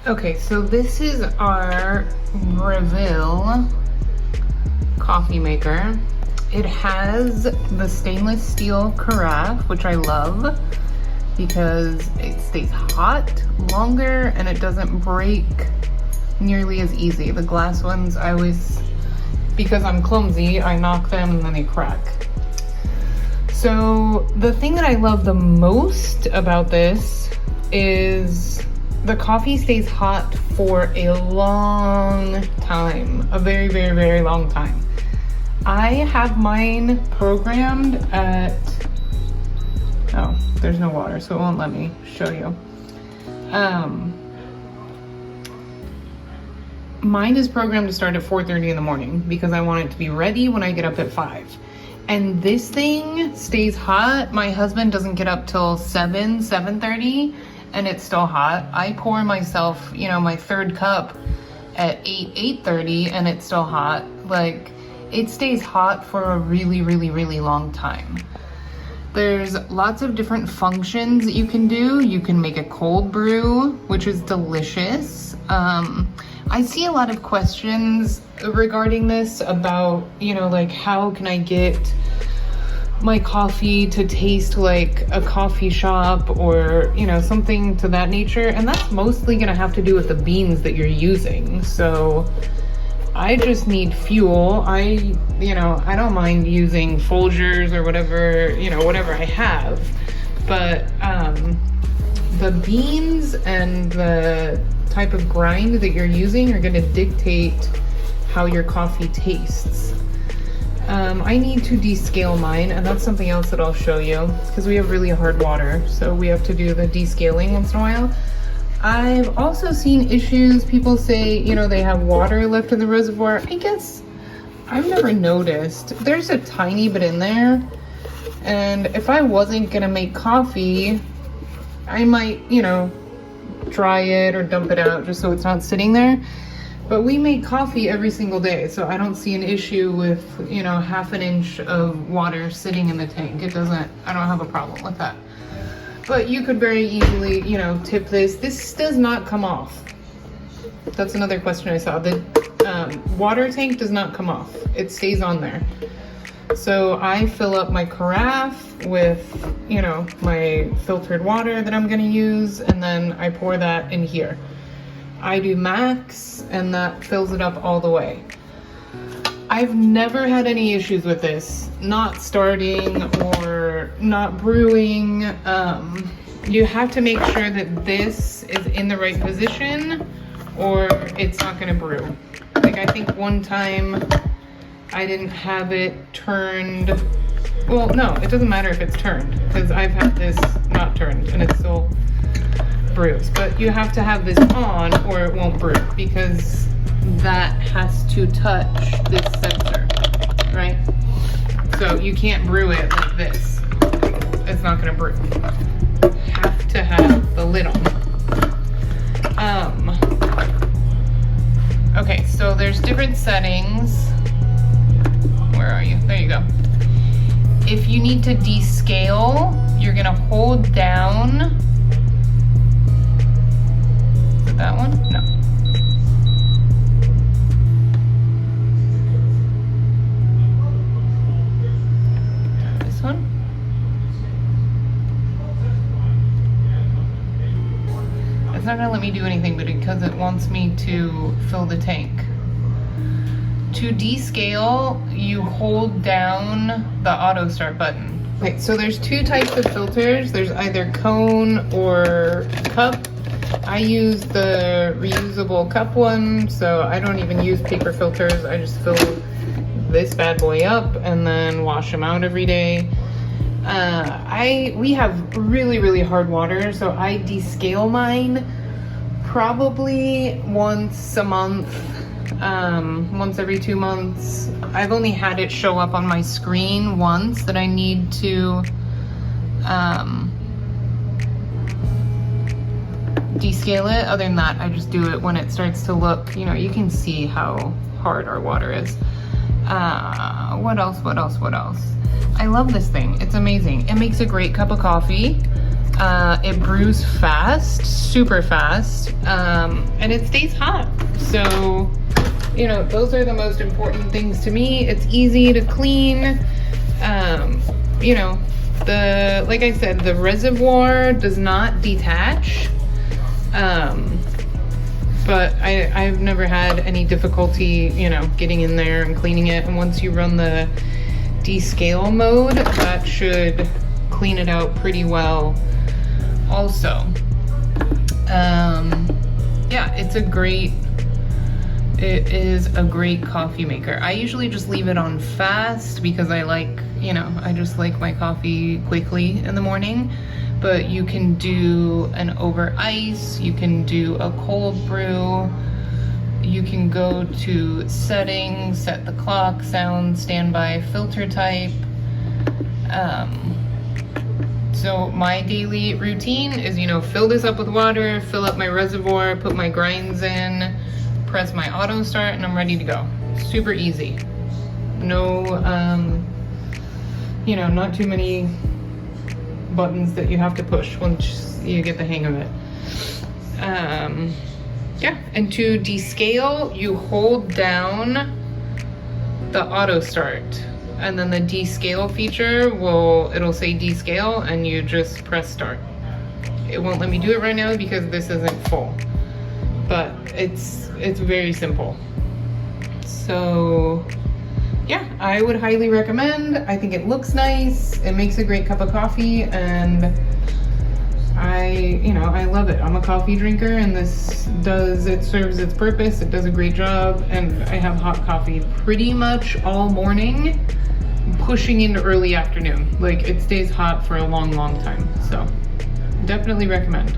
Okay, so this is our Breville coffee maker. It has the stainless steel carafe, which I love because it stays hot longer and it doesn't break nearly as easy. The glass ones, I always, because I'm clumsy, I knock them and then they crack. So the thing that I love the most about this is the coffee stays hot for a long time, a very, very, very long time. I have mine programmed at, oh, there's no water, so it won't let me show you. Mine is programmed to start at 4:30 in the morning because I want it to be ready when I get up at 5. And this thing stays hot. My husband doesn't get up till 7:30, and it's still hot. I pour myself, you know, my third cup at 8:30, and it's still hot. Like, it stays hot for a really, really, really long time. There's lots of different functions that you can do. You can make a cold brew, which is delicious. I see a lot of questions regarding this about, you know, like, how can I get my coffee to taste like a coffee shop or, you know, something to that nature. And that's mostly gonna have to do with the beans that you're using. So I just need fuel. I don't mind using Folgers or whatever, you know, whatever I have. But the beans and the type of grind that you're using are gonna dictate how your coffee tastes. I need to descale mine, and that's something else that I'll show you because we have really hard water, so we have to do the descaling once in a while. I've also seen issues, people say, you know, they have water left in the reservoir. I guess I've never noticed. There's a tiny bit in there, and if I wasn't gonna make coffee, I might, you know, dry it or dump it out just so it's not sitting there. But we make coffee every single day, so I don't see an issue with, you know, half an inch of water sitting in the tank. I don't have a problem with that. But you could very easily, you know, tip this. This does not come off. That's another question I saw. The water tank does not come off. It stays on there. So I fill up my carafe with, you know, my filtered water that I'm gonna use, and then I pour that in here. I do max, and that fills it up all the way. I've never had any issues with this, not starting or not brewing. You have to make sure that this is in the right position or it's not gonna brew. Like, I think one time I didn't have it turned. Well, no, it doesn't matter if it's turned because I've had this not turned and it still brews. But you have to have this on or it won't brew because that has to touch this sensor, right? So you can't brew it like this. It's not gonna brew. You have to have the lid on. Okay, so there's different settings. Where are you? There you go. If you need to descale, you're gonna hold down. Is it that one? No. This one? It's not gonna let me do anything, but because it wants me to fill the tank. To descale, you hold down the auto start button. Okay, so there's two types of filters. There's either cone or cup. I use the reusable cup one, so I don't even use paper filters. I just fill this bad boy up and then wash them out every day. We have really, really hard water, so I descale mine probably once a month, once every 2 months. I've only had it show up on my screen once that I need to descale it. Other than that, I just do it when it starts to look, you know, you can see how hard our water is. What else? I love this thing. It's amazing. It makes a great cup of coffee. It brews fast, super fast, and it stays hot. So, you know, those are the most important things to me. It's easy to clean. You know, like I said, the reservoir does not detach. But I've never had any difficulty, you know, getting in there and cleaning it. And once you run the descale mode, that should clean it out pretty well also. Yeah, it is a great coffee maker. I usually just leave it on fast because I like, you know, I just like my coffee quickly in the morning. But you can do an over ice, you can do a cold brew, you can go to settings, set the clock, sound, standby, filter type. So my daily routine is, you know, fill this up with water, fill up my reservoir, put my grinds in, press my auto start, and I'm ready to go. Super easy. No, you know, not too many buttons that you have to push once you get the hang of it. Yeah, and to descale, you hold down the auto start, and then the descale feature it'll say descale, and you just press start. It won't let me do it right now because this isn't full, but it's very simple. So yeah, I would highly recommend. I think it looks nice, it makes a great cup of coffee, and I love it. I'm a coffee drinker, and it serves its purpose. It does a great job, and I have hot coffee pretty much all morning, pushing into early afternoon. Like, it stays hot for a long, long time. So definitely recommend.